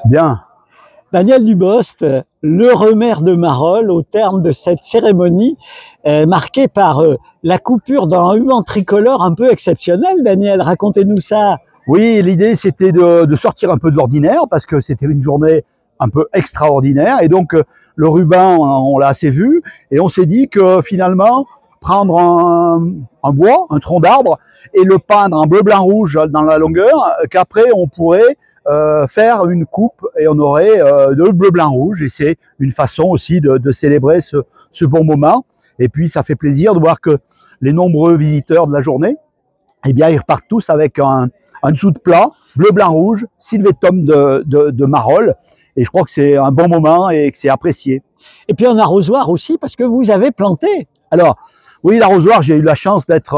Bien. Daniel Dubost, l'heureux maire de Marolles, au terme de cette cérémonie marquée par la coupure d'un ruban tricolore un peu exceptionnel. Daniel, racontez-nous ça. Oui, l'idée c'était de sortir un peu de l'ordinaire parce que c'était une journée un peu extraordinaire et donc le ruban on l'a assez vu et on s'est dit que finalement prendre un bois, un tronc d'arbre et le peindre en bleu, blanc, rouge dans la longueur, qu'après on pourrait faire une coupe et on aurait de bleu, blanc, rouge et c'est une façon aussi de célébrer ce bon moment et puis ça fait plaisir de voir que les nombreux visiteurs de la journée, eh bien ils repartent tous avec un dessous de plat, bleu, blanc, rouge, Sylvétum de Marolles. Et je crois que c'est un bon moment et que c'est apprécié. Et puis un arrosoir aussi, parce que vous avez planté. Alors, oui, l'arrosoir, j'ai eu la chance d'être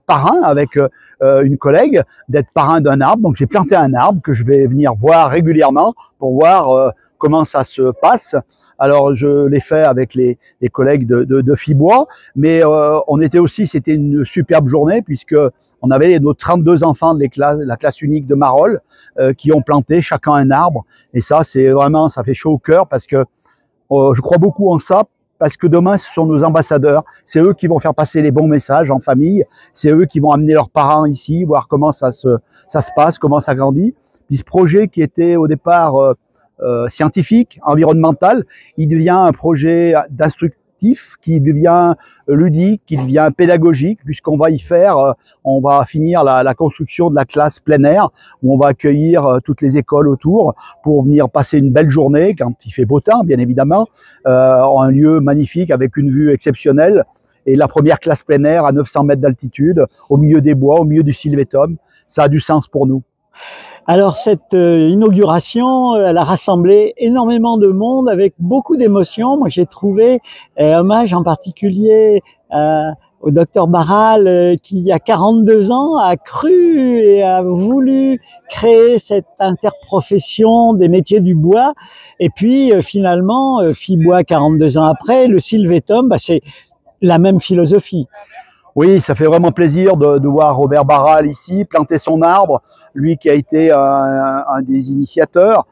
parrain avec une collègue, d'être parrain d'un arbre. Donc, j'ai planté un arbre que je vais venir voir régulièrement pour voir comment ça se passe. Alors, je l'ai fait avec les collègues de Fibois, mais on était aussi, c'était une superbe journée puisque on avait nos 32 enfants de la classe unique de Marolles qui ont planté chacun un arbre. Et ça, c'est vraiment, ça fait chaud au cœur parce que je crois beaucoup en ça. Parce que demain, ce sont nos ambassadeurs. C'est eux qui vont faire passer les bons messages en famille. C'est eux qui vont amener leurs parents ici, voir comment ça se passe, comment ça grandit. Puis ce projet qui était au départ scientifique, environnemental, il devient un projet d'instructif, qui devient ludique, qui devient pédagogique, puisqu'on va y faire, on va finir la construction de la classe plein air, où on va accueillir toutes les écoles autour pour venir passer une belle journée, quand il fait beau temps, bien évidemment, un lieu magnifique avec une vue exceptionnelle. Et la première classe plein air à 900 mètres d'altitude, au milieu des bois, au milieu du Sylvétum, ça a du sens pour nous. Alors cette inauguration, elle a rassemblé énormément de monde avec beaucoup d'émotions. Moi j'ai trouvé hommage en particulier au docteur Barral qui il y a 42 ans a cru et a voulu créer cette interprofession des métiers du bois. Et puis finalement, Fibois 42 ans après, le Sylvétum, c'est la même philosophie. Oui, ça fait vraiment plaisir de voir Robert Barral ici planter son arbre, lui qui a été un des initiateurs.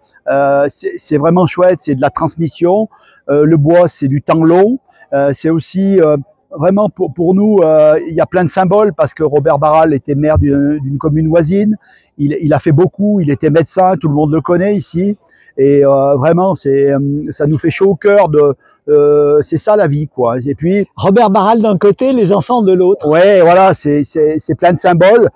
C'est vraiment chouette, c'est de la transmission. Le bois, c'est du temps long. C'est aussi vraiment pour nous, il y a plein de symboles parce que Robert Barral était maire d'une commune voisine. Il a fait beaucoup, il était médecin, tout le monde le connaît ici. Et vraiment, ça nous fait chaud au cœur c'est ça la vie, quoi. Et puis Robert Barral d'un côté, les enfants de l'autre. Ouais, voilà, c'est plein de symboles.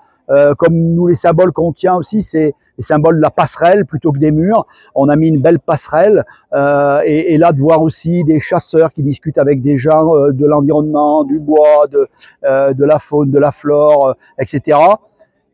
Comme nous, les symboles qu'on tient aussi, c'est les symboles de la passerelle plutôt que des murs. On a mis une belle passerelle et là de voir aussi des chasseurs qui discutent avec des gens de l'environnement, du bois, de la faune, de la flore, etc.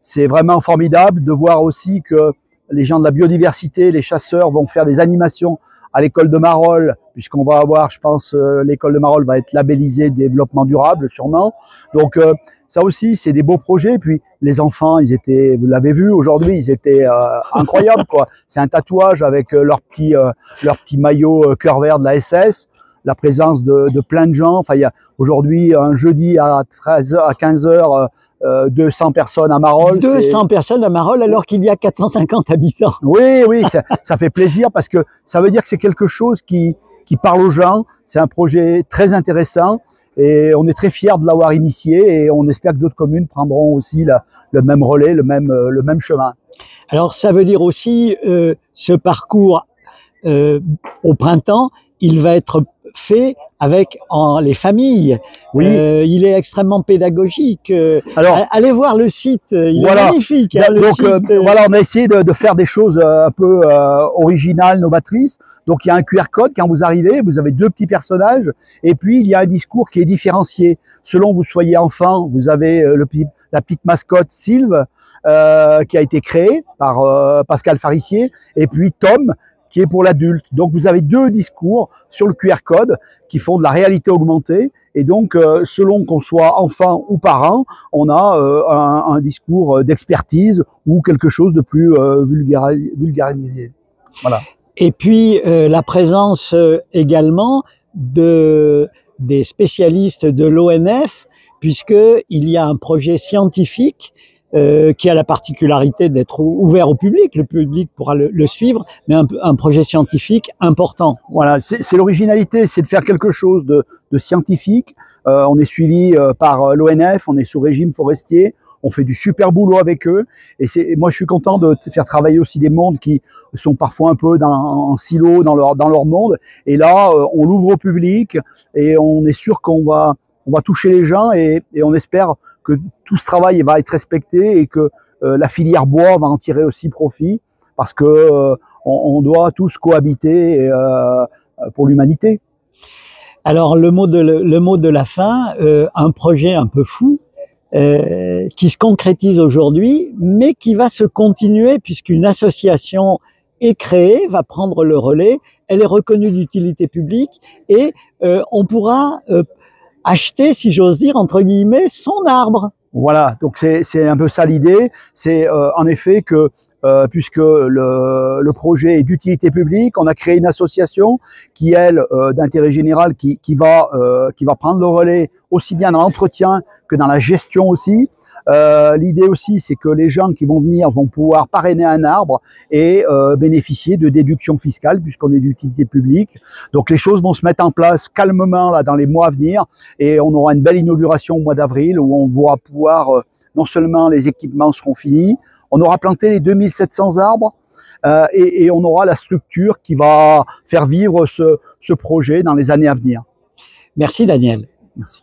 C'est vraiment formidable de voir aussi que les gens de la biodiversité, les chasseurs vont faire des animations à l'école de Marolles, puisqu'on va avoir, je pense, l'école de Marolles va être labellisée développement durable, sûrement. Donc, ça aussi, c'est des beaux projets. Puis, les enfants, ils étaient, vous l'avez vu, aujourd'hui, ils étaient incroyables, quoi. C'est un tatouage avec leur petit maillot cœur vert de la SS, la présence de plein de gens. Enfin, il y a aujourd'hui, un jeudi à 15 heures, 200 personnes à Marolles. 200 personnes à Marolles alors qu'il y a 450 habitants. Oui, ça fait plaisir parce que ça veut dire que c'est quelque chose qui parle aux gens. C'est un projet très intéressant et on est très fiers de l'avoir initié et on espère que d'autres communes prendront aussi le même relais, le même chemin. Alors ça veut dire aussi ce parcours au printemps, il va être fait avec les familles. Oui. Il est extrêmement pédagogique. Alors, allez voir le site, il est magnifique. Hein, donc voilà, on a essayé de faire des choses un peu originales, novatrices. Donc il y a un QR code quand vous arrivez, vous avez deux petits personnages, et puis il y a un discours qui est différencié. Selon que vous soyez enfant, vous avez la petite mascotte Sylve qui a été créée par Pascal Farissier, et puis Tom qui est pour l'adulte. Donc vous avez deux discours sur le QR code qui font de la réalité augmentée. Et donc, selon qu'on soit enfant ou parent, on a un discours d'expertise ou quelque chose de plus vulgarisé. Voilà. Et puis, la présence également des spécialistes de l'ONF, puisqu'il y a un projet scientifique qui a la particularité d'être ouvert au public. Le public pourra le suivre, mais un projet scientifique important. Voilà, c'est l'originalité, c'est de faire quelque chose de scientifique. On est suivi par l'ONF, on est sous régime forestier. On fait du super boulot avec eux et moi je suis content de faire travailler aussi des mondes qui sont parfois un peu en silo dans leur monde et là on l'ouvre au public et on est sûr qu'on va toucher les gens et on espère que tout ce travail va être respecté et que la filière bois va en tirer aussi profit parce que on doit tous cohabiter pour l'humanité. Alors le mot de la fin, un projet un peu fou. Qui se concrétise aujourd'hui, mais qui va se continuer puisqu'une association est créée, va prendre le relais, elle est reconnue d'utilité publique et on pourra acheter, si j'ose dire, entre guillemets, son arbre. Voilà, donc c'est un peu ça l'idée, c'est en effet que puisque le projet est d'utilité publique, on a créé une association qui, elle, d'intérêt général, qui va prendre le relais aussi bien dans l'entretien que dans la gestion aussi. L'idée aussi, c'est que les gens qui vont venir vont pouvoir parrainer un arbre et bénéficier de déductions fiscales puisqu'on est d'utilité publique. Donc les choses vont se mettre en place calmement là dans les mois à venir et on aura une belle inauguration au mois d'avril où on va pouvoir, non seulement les équipements seront finis, on aura planté les 2700 arbres et on aura la structure qui va faire vivre ce projet dans les années à venir. Merci Daniel. Merci.